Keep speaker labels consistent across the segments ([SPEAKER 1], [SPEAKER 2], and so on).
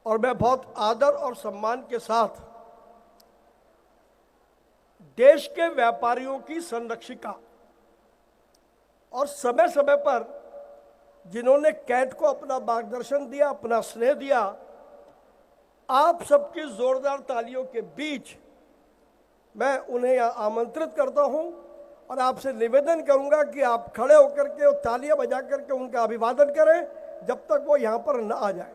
[SPEAKER 1] और मैं बहुत आदर और सम्मान के साथ देश के व्यापारियों की संरक्षिका और समय समय पर जिन्होंने कैट को अपना मार्गदर्शन दिया, अपना स्नेह दिया, आप सबकी जोरदार तालियों के बीच मैं उन्हें आमंत्रित करता हूं और आपसे निवेदन करूंगा कि आप खड़े होकर के और तालियां बजा करके उनका अभिवादन करें जब तक वो यहां पर न आ जाए।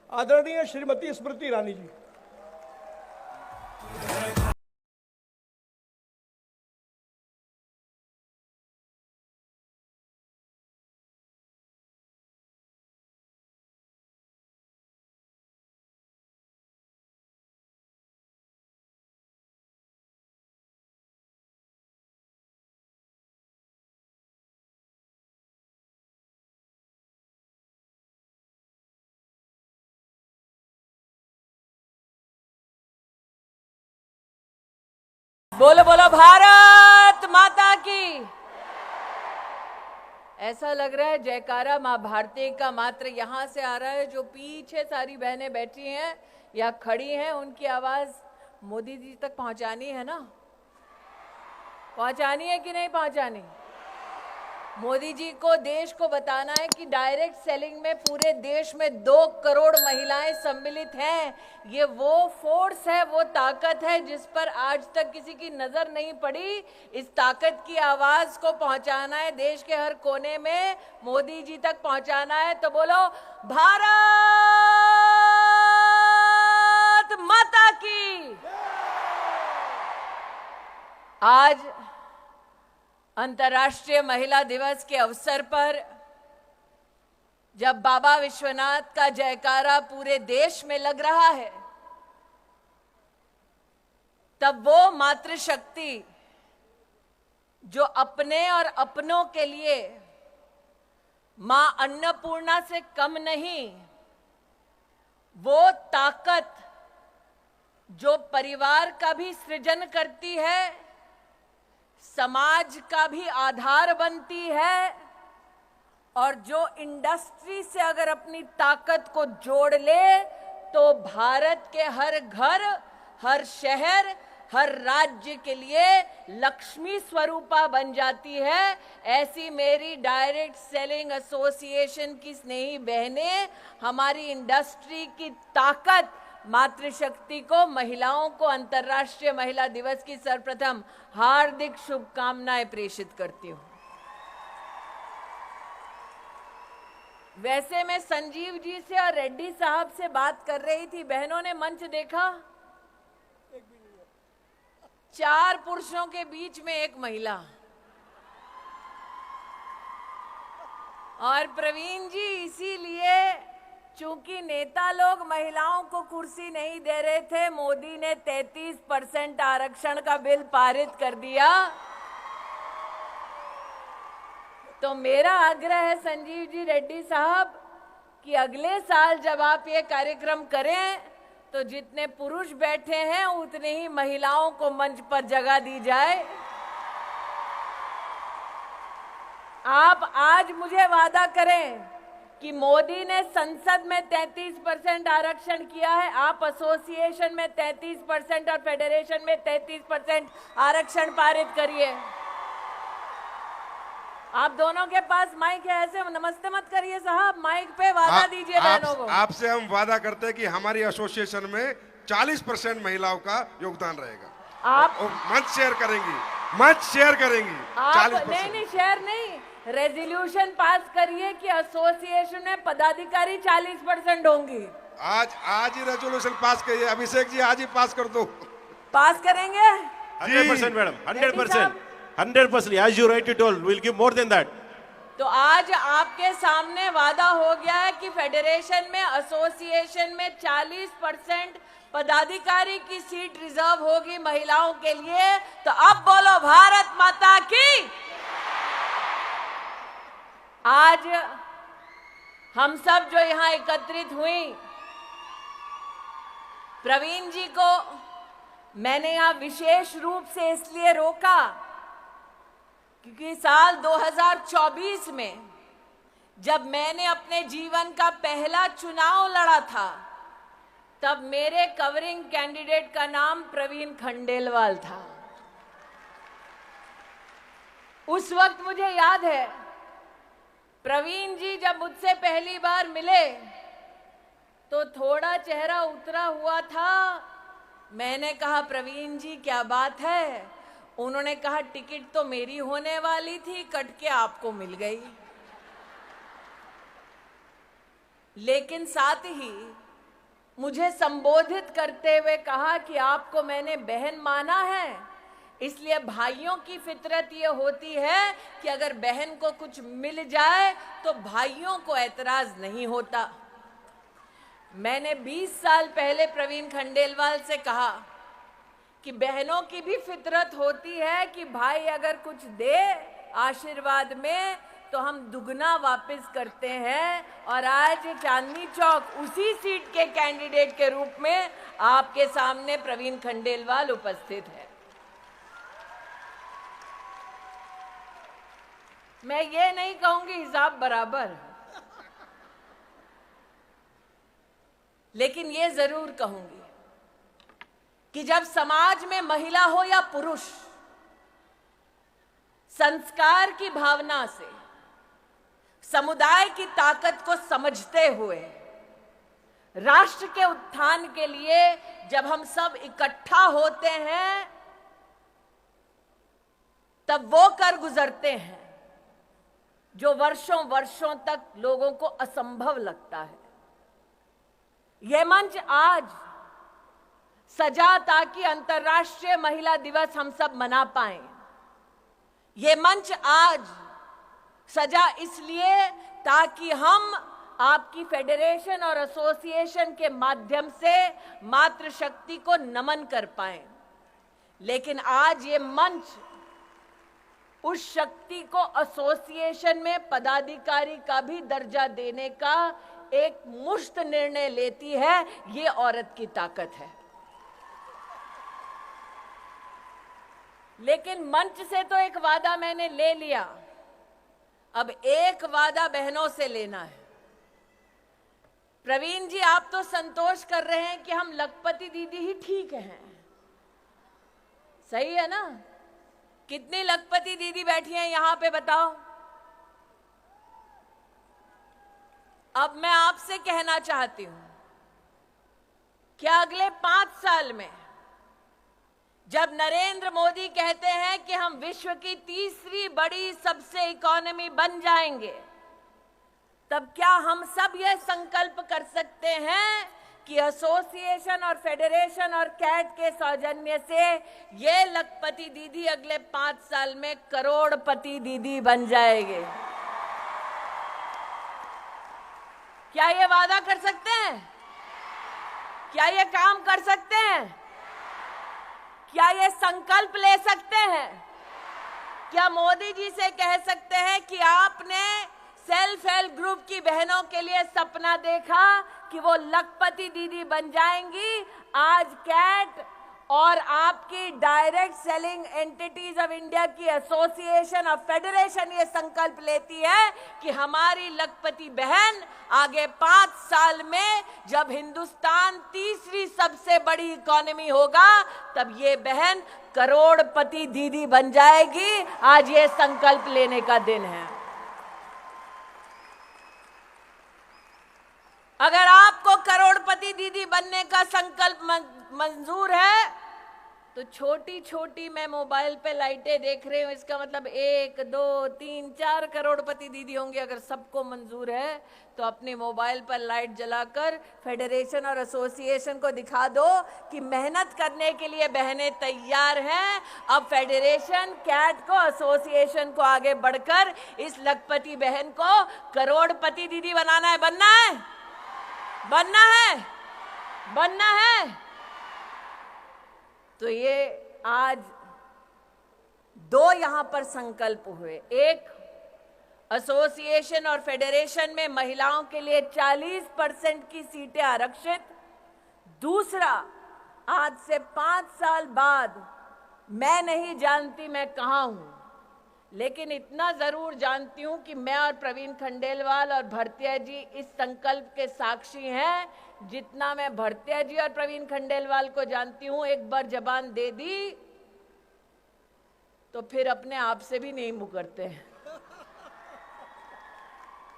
[SPEAKER 1] आदरणीय श्रीमती स्मृति ईरानी जी।
[SPEAKER 2] बोलो बोलो भारत माता की। ऐसा लग रहा है जयकारा माँ भारती का मात्र यहां से आ रहा है। जो पीछे सारी बहनें बैठी हैं या खड़ी हैं, उनकी आवाज मोदी जी तक पहुंचानी है ना? पहुंचानी है कि नहीं पहुंचानी? मोदी जी को देश को बताना है कि डायरेक्ट सेलिंग में पूरे देश में 2 करोड़ महिलाएं सम्मिलित हैं। ये वो फोर्स है, वो ताकत है जिस पर आज तक किसी की नजर नहीं पड़ी। इस ताकत की आवाज को पहुंचाना है देश के हर कोने में, मोदी जी तक पहुंचाना है। तो बोलो भारत माता की। आज अंतर्राष्ट्रीय महिला दिवस के अवसर पर जब बाबा विश्वनाथ का जयकारा पूरे देश में लग रहा है, तब वो मातृशक्ति जो अपने और अपनों के लिए मां अन्नपूर्णा से कम नहीं, वो ताकत जो परिवार का भी सृजन करती है, समाज का भी आधार बनती है, और जो इंडस्ट्री से अगर अपनी ताकत को जोड़ ले तो भारत के हर घर, हर शहर, हर राज्य के लिए लक्ष्मी स्वरूपा बन जाती है। ऐसी मेरी डायरेक्ट सेलिंग एसोसिएशन की स्नेही बहनें हमारी इंडस्ट्री की ताकत, मातृशक्ति को, महिलाओं को अंतर्राष्ट्रीय महिला दिवस की सर्वप्रथम हार्दिक शुभकामनाएं प्रेषित करती हूं। वैसे मैं संजीव जी से और रेड्डी साहब से बात कर रही थी। बहनों ने मंच देखा? 4 पुरुषों के बीच में 1 महिला। और प्रवीण जी, इसीलिए चूंकि नेता लोग महिलाओं को कुर्सी नहीं दे रहे थे, मोदी ने 33% आरक्षण का बिल पारित कर दिया। तो मेरा आग्रह है संजीव जी, रेड्डी साहब, कि अगले साल जब आप ये कार्यक्रम करें तो जितने पुरुष बैठे हैं उतने ही महिलाओं को मंच पर जगह दी जाए। आप आज मुझे वादा करें कि मोदी ने संसद में 33% आरक्षण किया है, आप एसोसिएशन में 33% और फेडरेशन में 33% आरक्षण पारित करिए। आप दोनों के पास माइक है, ऐसे नमस्ते मत करिए साहब, माइक पे वादा दीजिए बहनों को।
[SPEAKER 3] आपसे हम वादा करते हैं कि हमारी एसोसिएशन में 40% महिलाओं का योगदान रहेगा।
[SPEAKER 2] आप
[SPEAKER 3] मंच शेयर करेंगी, मंच शेयर करेंगी।
[SPEAKER 2] आप
[SPEAKER 3] 40%।
[SPEAKER 2] नहीं, शेयर नहीं, रेजोल्यूशन पास करिए कि एसोसिएशन में पदाधिकारी 40% होंगी।
[SPEAKER 3] आज ही रेजोल्यूशन पास करिए। अभिषेक जी, आज ही पास कर दो।
[SPEAKER 2] पास करेंगे
[SPEAKER 4] 100% madam, 100%, as you rightly told, we'll give more than that.
[SPEAKER 2] तो आज आपके सामने वादा हो गया है कि फेडरेशन में, एसोसिएशन में 40% पदाधिकारी की सीट रिजर्व होगी महिलाओं के लिए। तो अब बोलो भारत माता की। आज हम सब जो यहां एकत्रित हुई, प्रवीण जी को मैंने यहां विशेष रूप से इसलिए रोका क्योंकि साल 2024 में जब मैंने अपने जीवन का पहला चुनाव लड़ा था, तब मेरे कवरिंग कैंडिडेट का नाम प्रवीण खंडेलवाल था। उस वक्त मुझे याद है, प्रवीण जी जब मुझसे पहली बार मिले तो थोड़ा चेहरा उतरा हुआ था। मैंने कहा, प्रवीण जी क्या बात है? उन्होंने कहा, टिकट तो मेरी होने वाली थी, कट के आपको मिल गई। लेकिन साथ ही मुझे संबोधित करते हुए कहा कि आपको मैंने बहन माना है, इसलिए भाइयों की फितरत ये होती है कि अगर बहन को कुछ मिल जाए तो भाइयों को एतराज नहीं होता। मैंने 20 साल पहले प्रवीण खंडेलवाल से कहा कि बहनों की भी फितरत होती है कि भाई अगर कुछ दे आशीर्वाद में तो हम दुगना वापस करते हैं। और आज चांदनी चौक उसी सीट के कैंडिडेट के रूप में आपके सामने प्रवीण खंडेलवाल उपस्थित है। मैं ये नहीं कहूंगी हिसाब बराबर, लेकिन ये जरूर कहूंगी कि जब समाज में महिला हो या पुरुष संस्कार की भावना से समुदाय की ताकत को समझते हुए राष्ट्र के उत्थान के लिए जब हम सब इकट्ठा होते हैं तब वो कर गुजरते हैं जो वर्षों वर्षों तक लोगों को असंभव लगता है। यह मंच आज सजा ताकि अंतर्राष्ट्रीय महिला दिवस हम सब मना पाएं। ये मंच आज सजा इसलिए ताकि हम आपकी फेडरेशन और एसोसिएशन के माध्यम से मातृशक्ति को नमन कर पाएं। लेकिन आज ये मंच उस शक्ति को एसोसिएशन में पदाधिकारी का भी दर्जा देने का एक मुश्त निर्णय लेती है। ये औरत की ताकत है। लेकिन मंच से तो एक वादा मैंने ले लिया, अब एक वादा बहनों से लेना है। प्रवीण जी, आप तो संतोष कर रहे हैं कि हम लखपति दीदी ही ठीक हैं, सही है ना? कितनी लखपति दीदी बैठी हैं यहां पे बताओ? अब मैं आपसे कहना चाहती हूं कि अगले 5 साल में जब नरेंद्र मोदी कहते हैं कि हम विश्व की तीसरी बड़ी सबसे इकोनॉमी बन जाएंगे, तब क्या हम सब यह संकल्प कर सकते हैं कि एसोसिएशन और फेडरेशन और कैट के सौजन्य से ये लखपति दीदी अगले 5 साल में करोड़पति दीदी बन जाएंगे? क्या ये वादा कर सकते हैं? क्या ये काम कर सकते हैं? क्या ये संकल्प ले सकते हैं? क्या मोदी जी से कह सकते हैं कि आपने सेल्फ हेल्प ग्रुप की बहनों के लिए सपना देखा कि वो लखपति दीदी बन जाएंगी? आज कैट और आपकी direct selling entities of India की एसोसिएशन और फेडरेशन ये संकल्प लेती है कि हमारी लखपति बहन आगे 5 साल में जब हिंदुस्तान तीसरी सबसे बड़ी इकोनॉमी होगा तब ये बहन करोड़पति दीदी बन जाएगी। आज ये संकल्प लेने का दिन है। अगर आपको करोड़पति दीदी बनने का संकल्प मंजूर है तो छोटी छोटी मैं मोबाइल पे लाइटें देख रही हूं, इसका मतलब 1, 2, 3, 4 करोड़पति दीदी होंगे। अगर सबको मंजूर है तो अपने मोबाइल पर लाइट जलाकर फेडरेशन और एसोसिएशन को दिखा दो कि मेहनत करने के लिए बहनें तैयार हैं। अब फेडरेशन, कैट को, एसोसिएशन को आगे बढ़कर इस लखपति बहन को करोड़पति दीदी बनाना है। बनना है, बनना है, बनना है। तो ये आज 2 यहां पर संकल्प हुए। एक, एसोसिएशन और फेडरेशन में महिलाओं के लिए 40% की सीटें आरक्षित। दूसरा, आज से 5 साल बाद मैं नहीं जानती मैं कहां हूं, लेकिन इतना जरूर जानती हूं कि मैं और प्रवीण खंडेलवाल और भरतिया जी इस संकल्प के साक्षी हैं, जितना मैं भरतिया जी और प्रवीण खंडेलवाल को जानती हूं, एक बार जबान दे दी तो फिर अपने आप से भी नहीं मुकरते।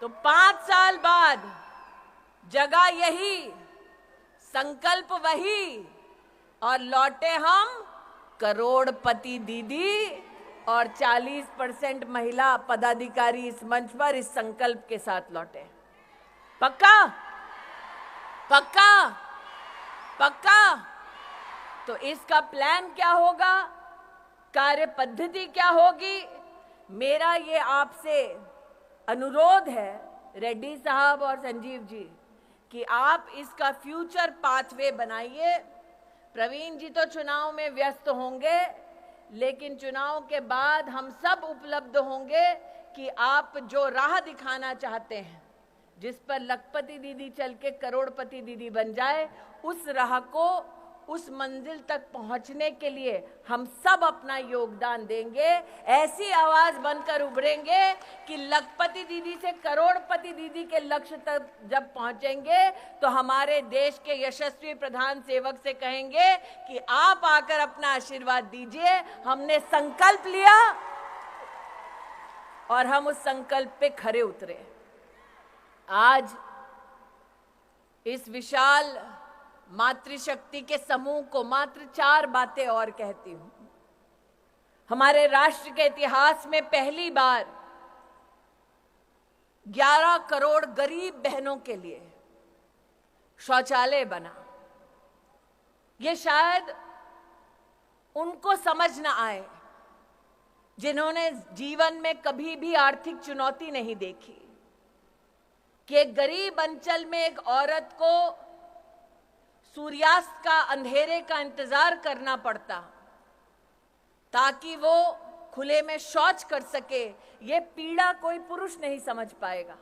[SPEAKER 2] तो 5 साल बाद जगह यही, संकल्प वही, और लौटे हम करोड़पति दीदी और 40% महिला पदाधिकारी इस मंच पर इस संकल्प के साथ लौटे। पक्का? पक्का? पक्का? तो इसका प्लान क्या होगा, कार्य पद्धति क्या होगी? मेरा ये आपसे अनुरोध है रेड्डी साहब और संजीव जी कि आप इसका फ्यूचर पाथवे बनाइए। प्रवीण जी तो चुनाव में व्यस्त होंगे, लेकिन चुनाव के बाद हम सब उपलब्ध होंगे कि आप जो राह दिखाना चाहते हैं, जिस पर लखपति दीदी चल के करोड़पति दीदी बन जाए, उस राह को, उस मंजिल तक पहुंचने के लिए हम सब अपना योगदान देंगे। ऐसी आवाज बनकर उभरेंगे कि लखपति दीदी से करोड़पति दीदी के लक्ष्य तक जब पहुंचेंगे तो हमारे देश के यशस्वी प्रधान सेवक से कहेंगे कि आप आकर अपना आशीर्वाद दीजिए। हमने संकल्प लिया और हम उस संकल्प पे खरे उतरे। आज इस विशाल मातृशक्ति के समूह को मात्र 4 बातें और कहती हूं। हमारे राष्ट्र के इतिहास में पहली बार 11 करोड़ गरीब बहनों के लिए शौचालय बना। ये शायद उनको समझ न आए जिन्होंने जीवन में कभी भी आर्थिक चुनौती नहीं देखी, कि एक गरीब अंचल में एक औरत को सूर्यास्त का, अंधेरे का इंतजार करना पड़ता ताकि वो खुले में शौच कर सके। ये पीड़ा कोई पुरुष नहीं समझ पाएगा।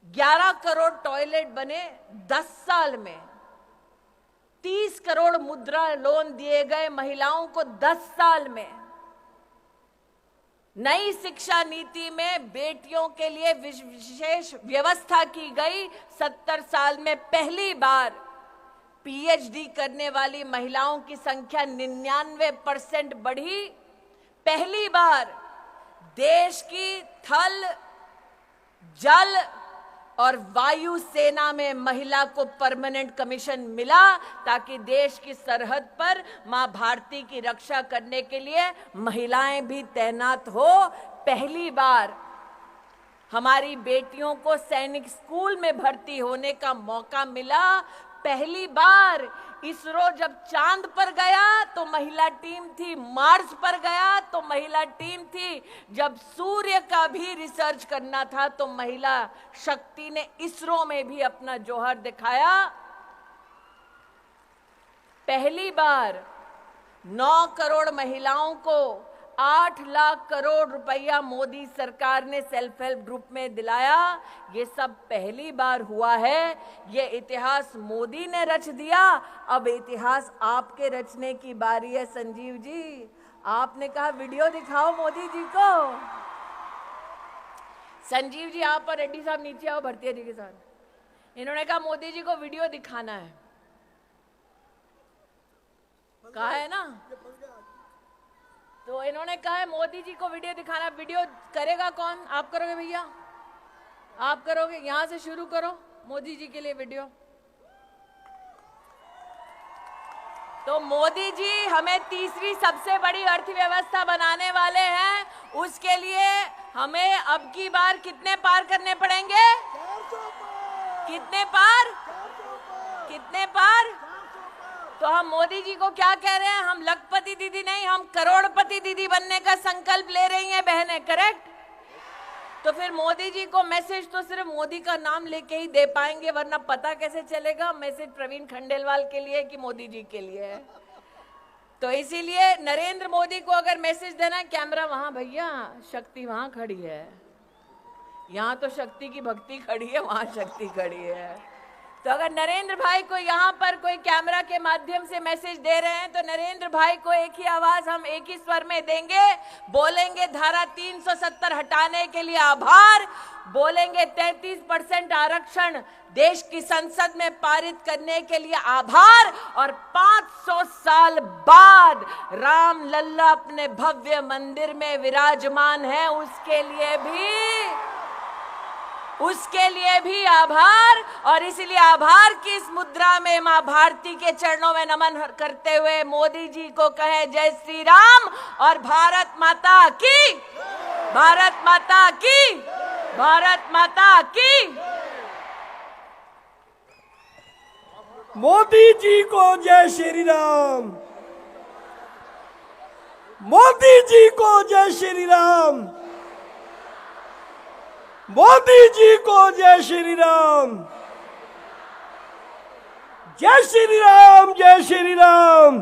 [SPEAKER 2] 11 करोड़ टॉयलेट बने 10 साल में। 30 करोड़ मुद्रा लोन दिए गए महिलाओं को 10 साल में। नई शिक्षा नीति में बेटियों के लिए विशेष व्यवस्था की गई। 70 साल में पहली बार पीएचडी करने वाली महिलाओं की संख्या 99% बढ़ी। पहली बार देश की थल, जल और वायु सेना में महिला को परमानेंट कमीशन मिला ताकि देश की सरहद पर मां भारती की रक्षा करने के लिए महिलाएं भी तैनात हो। पहली बार हमारी बेटियों को सैनिक स्कूल में भर्ती होने का मौका मिला। पहली बार इसरो जब चांद पर गया तो महिला टीम थी, मार्स पर गया तो महिला टीम थी, जब सूर्य का भी रिसर्च करना था तो महिला शक्ति ने इसरो में भी अपना जौहर दिखाया। पहली बार 9 करोड़ महिलाओं को 8 लाख करोड़ रुपया मोदी सरकार ने सेल्फ हेल्प ग्रुप में दिलाया। ये सब पहली बार हुआ है। ये इतिहास मोदी ने रच दिया, अब इतिहास आपके रचने की बारी है। संजीव जी, आपने कहा वीडियो दिखाओ मोदी जी को। संजीव जी आप और रेड्डी साहब नीचे आओ भरतिया जी के साथ। इन्होंने कहा मोदी जी को वीडियो दिखाना है। कहा है ना, तो इन्होंने कहा है मोदी जी को वीडियो दिखाना। वीडियो करेगा कौन? आप करोगे भैया? आप करोगे? यहां से शुरू करो मोदी जी के लिए वीडियो। तो मोदी जी हमें तीसरी सबसे बड़ी अर्थव्यवस्था बनाने वाले हैं। उसके लिए हमें अब की बार कितने पार करने पड़ेंगे? कितने पार? कितने पार? तो हम मोदी जी को क्या कह रहे हैं? हम लखपति दीदी नहीं, हम करोड़पति दीदी बनने का संकल्प ले रही हैं बहनें। करेक्ट? तो फिर मोदी जी को मैसेज तो सिर्फ मोदी का नाम लेके ही दे पाएंगे, वरना पता कैसे चलेगा मैसेज प्रवीण खंडेलवाल के लिए कि मोदी जी के लिए है। तो इसीलिए नरेंद्र मोदी को अगर मैसेज देना है, कैमरा वहां भैया, शक्ति वहां खड़ी है। यहाँ तो शक्ति की भक्ति खड़ी है, वहां शक्ति खड़ी है। तो अगर नरेंद्र भाई को यहाँ पर कोई कैमरा के माध्यम से मैसेज दे रहे हैं तो नरेंद्र भाई को एक ही आवाज हम एक ही स्वर में देंगे, बोलेंगे धारा 370 हटाने के लिए आभार, बोलेंगे 33% आरक्षण देश की संसद में पारित करने के लिए आभार, और 500 साल बाद राम लल्ला अपने भव्य मंदिर में विराजमान है उसके लिए भी आभार। और इसलिए आभार की इस मुद्रा में मां भारती के चरणों में नमन करते हुए मोदी जी को कहें जय श्री राम और भारत माता की, भारत माता की, भारत माता की।
[SPEAKER 1] मोदी जी को जय श्री राम, मोदी जी को जय श्री राम, मोदी जी को जय श्री राम, जय श्री राम, जय श्री राम।